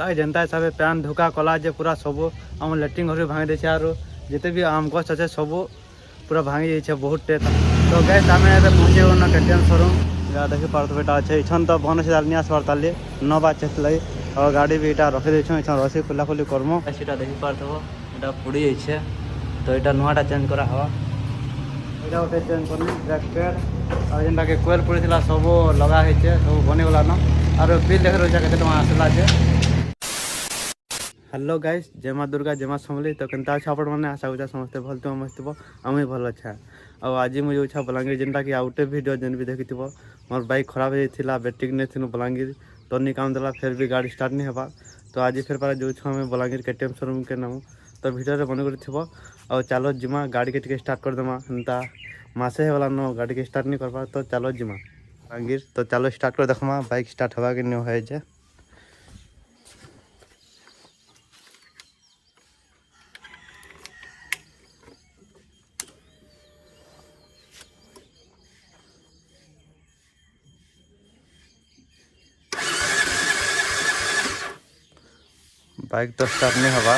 ସେଟା ଯେନ୍ତା ହିସାବେ ପ୍ୟାନ୍ ଧୋକା କଲା ଯେ ପୁରା ସବୁ ଆମ ଲାଟ୍ରିନ୍ ଘର ଭାଙ୍ଗି ଦେଇଛେ ଆରୁ ଯେତେ ବି ଆମ୍ ଗଛ ଅଛେ ସବୁ पूरा भांगी जाइए बहुत टे तो गैस आम पहुँचे गन केटीएम शोरूम जहाँ देखी पार्थे यहाँ अच्छे इछन तो भन से नहीं आसबार ताली 9 बजे लगे और गाड़ी भी यहाँ रखी देछन इछन रसी खोलाखोली करमु सीटा देखी पार्थ यहाँ पुड़ी जाइए तो यहाँ नुआटा चेंज करा हवा यहाँ गोटे चेंज करनी ब्रेक पैड और जेनटा के कोयल पड़ी सब लगा सब बनीगलान और बिल देख रही के आसला हेलो गाइस जय माँ दुर्गा जय माँ समली तो केनता अच्छा आपण मैंने आशा करा समस्ते भल थो मस्त थो आम भी भल अच्छा और आज मुझे जाऊँ बलांगीर जेनटा कि आउटे वीडियो जेन भी देखी मोर बाइक खराब होता बैटेरी नहीं थी बलांगीर तो नहीं काम देला फिर भी गाड़ी स्टार्ट नहीं होगा तो आज फिर पारा जो आम बलांगीर केटीएम शोरूम के नाम तो भिडियो बन कर और चलो जिमा गाड़ी के स्टार्ट करदेमा एंता मसे होगा न गाड़ी के स्टार्ट नहीं करवा तो चलो जिमा बलांगीर तो चलो स्टार्ट कर देखमा बाइक स्टार्ट होगा कि नहीं है बाइक तो स्टार्ट नहीं होगा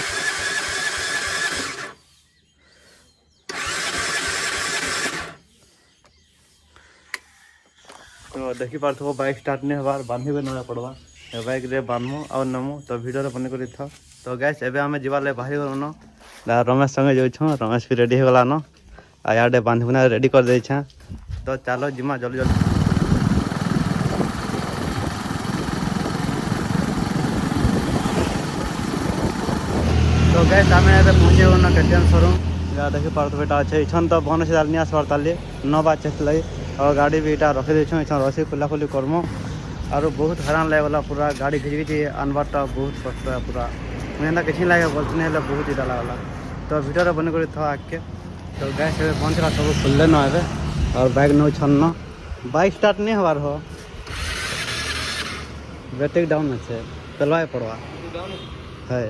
तो देखी पार्थो बाइक स्टार्ट नहीं होगा बांधे ना पड़वा बाइक रे बांधमु और नमु तो वीडियो बन कर था तो गैस एबे आम जीवार बाहरी गलुन रमेश संगे जाऊँ रमेश भी रेडी होगलान आ याडे बांधबुना रेडी कर दे तो चलो जिमा जल्दी जल्दी तो गैस आम पहुँचे गन केटीएम शोरूम जहाँ देखी पार्थो यहाँ अच्छे इछन तो भन से नहीं आसबार ताली 9 बजे लगे और गाड़ी भी यहाँ रखी देछन इछन रसी खोलाखोली करमु और बहुत हैरान लगेगा पूरा गाड़ी घिची आनबारटा बहुत कष्ट है पूरा मुझे किसी लगे बोलते नहीं बहुत इटा लगला तो भिडियो बन कर था आगे तो गैस पहुँचला सब खुलले न ए और बाइक नौ छन्न बाइक स्टार्ट नहीं हबार हो बैटरी डाउन अच्छे चलवा पड़वा है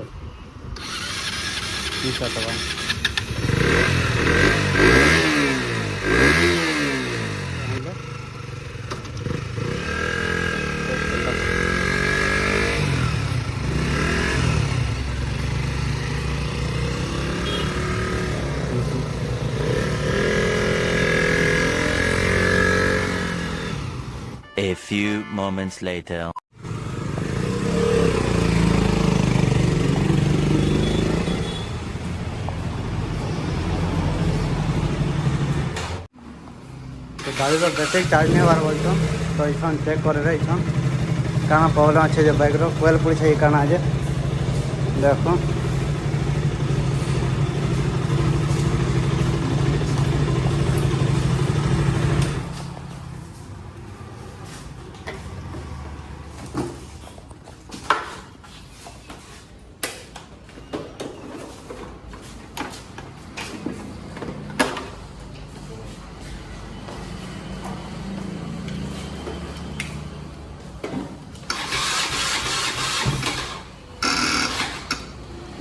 A few moments later. तो गाड़ी तो बैटरी चार्ज नहीं हबार बोलते तो इछन चेक करे इछन कहाँ प्रॉब्लम अच्छे बाइक कोयल पड़ी कण आज देखो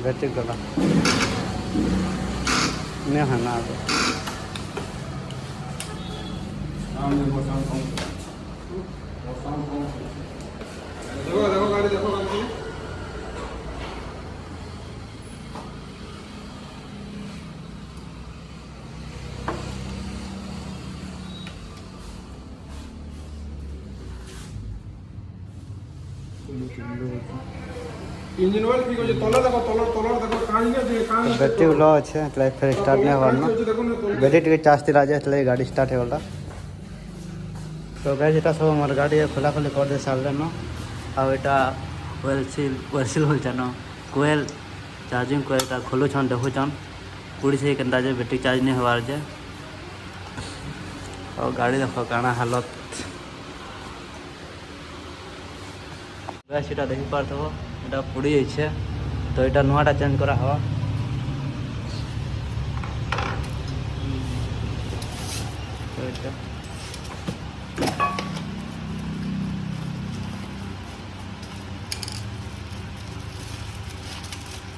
बैटरी गला नहीं है ना देखो गाड़ी देखो गाड़ी इंजन ऑयल ठीक हो तलर देखो तलर देखो कानी के बैटरी लो अच्छे फिर स्टार्ट नहीं होगा ना बैटरी चार्ज दिला जाए गाड़ी स्टार्ट होगा तो गैस यहाँ सब हमारे गाड़ी खोला खोली कर दे सारे न आटा वेलसिल बोलते न कोयल चार्जिंग कोयल खोलुन देखुन पूरी से के बैटरी चार्ज नहीं हबार जे और गाड़ी देखो काना हालत गैस यहाँ देखी पार्थो यहाँ पुड़ी जाइए तो यहाँ नुआटा चेंज करा हवा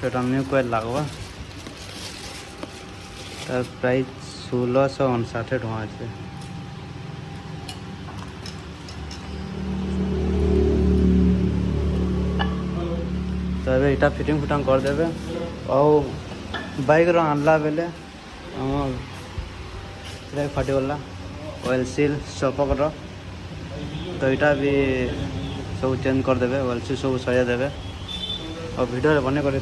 तो न्यू कोयल लगवा तार प्राइस 1659 टका अच्छे यहाँ फिटिंग फुटांग करदे और बाइक आनला बेले आम फाटीगला ऑयल सील सपकर तो यहाँ भी सब चेंज करदे ऑयल सील सब सजा देवे और वीडियो बने कर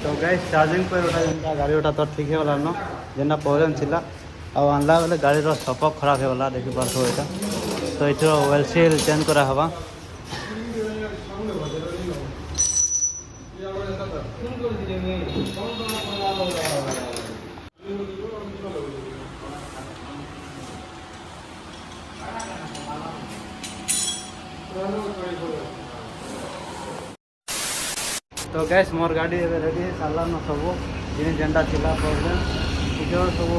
तो गाइस चार्जिंग पर गाड़ी गोटा तो ठीक है न जेना प्रॉब्लम थिला और आनला बेले गाड़ी सपक खराब होगा देखी पार्थ यहाँ तो ये ऑयल सील चेंज करा हवा तो गैस मोर गाड़ी रेडी सारा न सब जिन जेनटा थिला प्रॉब्लम इधर सब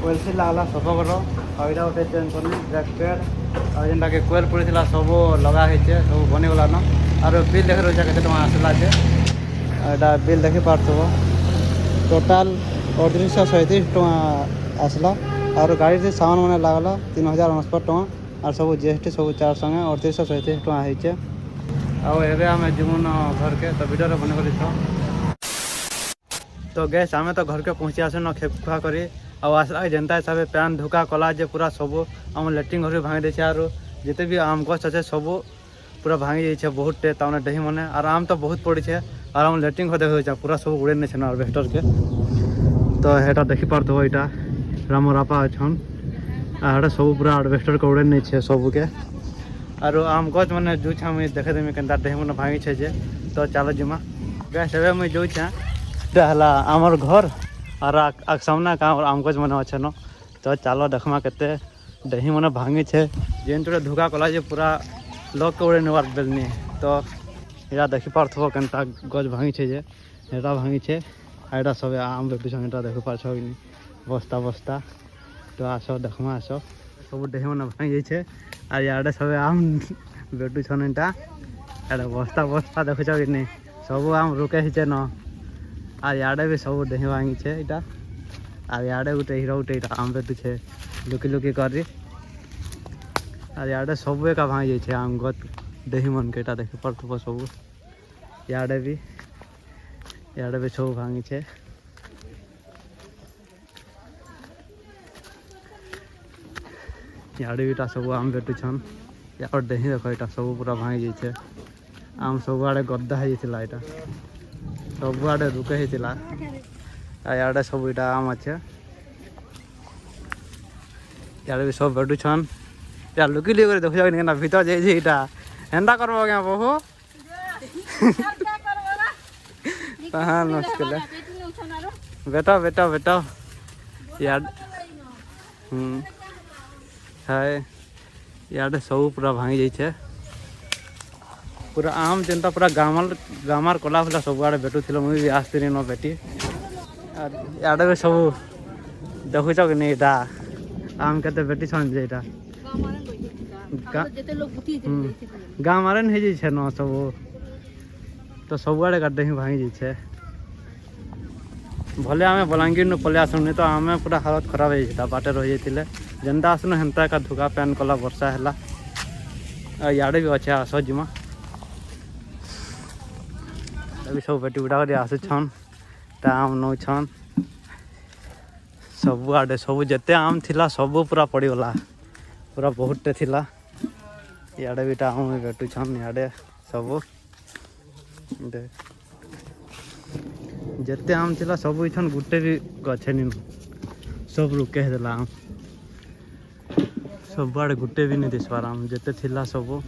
ऑयल सील लागला सफा कर और यहाँ गोटे चेंज करनी ब्रेक पैड और जेनटा के कोयल पड़ा सब लगा सब बनीगला न और बिल देख रही के आसला जे यहाँ बिल देखी पार्थव टोटाल 3837 टका आसला और गाड़ी से सामान मैंने लागला 3049 टका और सब जीएसटी सब चार्ज संगे 3837 टका होइछे आवे आम जीवन घर के तो वीडियो बने कर तो गैस आम तो घर के पहुँची आसन खेप खुआ करी आसला जेनता हिसाब से पैन धोका कला जे पूरा सब आम लैट्रिन घर भांगी देछे और जिते भी आम गछ अच्छे सब पूरा भांगी जाइए बहुत टे तमें डही मैंने और आम तो बहुत पड़ी है और आम लैट्रिन घर देखे पूरा सब उड़े नहीं हार्वेस्टर के तो यहाँ देखी पार्थव यहाँ रामर आपा अच्छन और सब पूरा हार्वेस्टर के उड़े नहीं सब के और आम गच मैंने जो मुझे देखे देमी के डही मैंने भांगी छे तो चलो जिमा गैस एवं मुझे जो आमर घर और सामना का आम गच मैंने अच्छे न तो चलो देखमा के डही मैंने भांगी छे जेन थोड़ा धोखा कला पूरा लग के उड़े नहीं बेलनी तो यहाँ देखी पार्थव के गज भांगी छे यहाँ भांगी छे यहाँ सब आम बेटुछन यहाँ देखी पार्थ बस्ता बस्ता तो आस देखमा आस सब डही मैंने भांगी जाइए और यहाँ सब आम बेटुछन यहाँ बस्ता बस्ता देखुच कि नहीं सब आम रुके हिचे न और यहाँ भी सब डही भांगी छे यहाँ और यहाँ गोटे हीरो गोटे आम बेटुछे लुकी लुकी करी और यहाँ सब एक भांगी जाइए आम गत डही मन के देखी पार्थव सब यहाँ भी सब भांगी छे यहाँ भी सब आम बेटुछन यहाँ डही देख यहाँ सब पूरा भांगी जाइए आम सब आड़े गद्दा होता यहाँ सब आड़े रुके होता यहाँ सब यहाँ आम अच्छे यहाँ भी सब बेटुछन या लुकी लुकी कर देखो ना भीतर जाइए यहाँ एंता करब क्या बहु हाँ मुश्किल बेटा बेटा बेटा यार है यहाँ सब पूरा भांगी जाइए पूरा आम जेनता पूरा गामार कला फला सब आड़े बेटू थी मुझे भी आसती न बेटी यहाँ भी सब देखुच कि नहीं यहाँ आम के बेटी छन यहाँ गाँव मारे नहीं जाइए न सब तो सब आड़े गाड़े ही भांगी जाइए भले आम बलांगीर न पलि आसु नहीं तो आम पूरा हालत खराब होता बाटे रही जाते जेनता आसनु हेन्ता का धुका पैन कला वर्षा है इे भी अच्छे आस जिमा अभी सब बेटी बुढ़ा कर आसुछन आम नौछन सब आड़े सब जिते आम थिला सब पूरा पड़गला पूरा बहुत टे थिला इे भी आम बेटुछन इे सब जिते आम थिला सब इछन गुटे भी गछे नी सब रुके देला आम सब आड़े गुटे भी नहीं दिसबार आम जिते थिला सब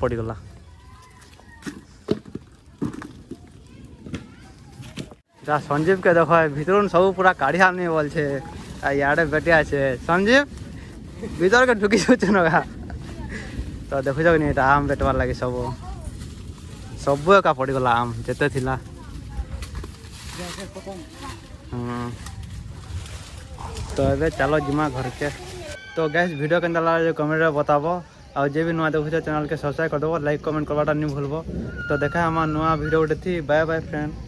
पड़गला संजीव के देख भीतर सब पूरा काढ़ी आनी बोल छे इे बेटिया छे संजीव भीतर के ढुकी छुन तो देखुच कि नहीं आम बेटवार लगे सब सब एका पड़गला आम जिते थिला तो ये चलो जिमा घर के तो गैस वीडियो के लगे कमेंट में बताबो और जे भी नुआ देखुच चैनल के सब्सक्राइब कर दो लाइक कमेंट करवाटा नहीं भूलबो तो देखा हमार नुआ वीडियो गोटे थी बाय बाय फ्रेंड।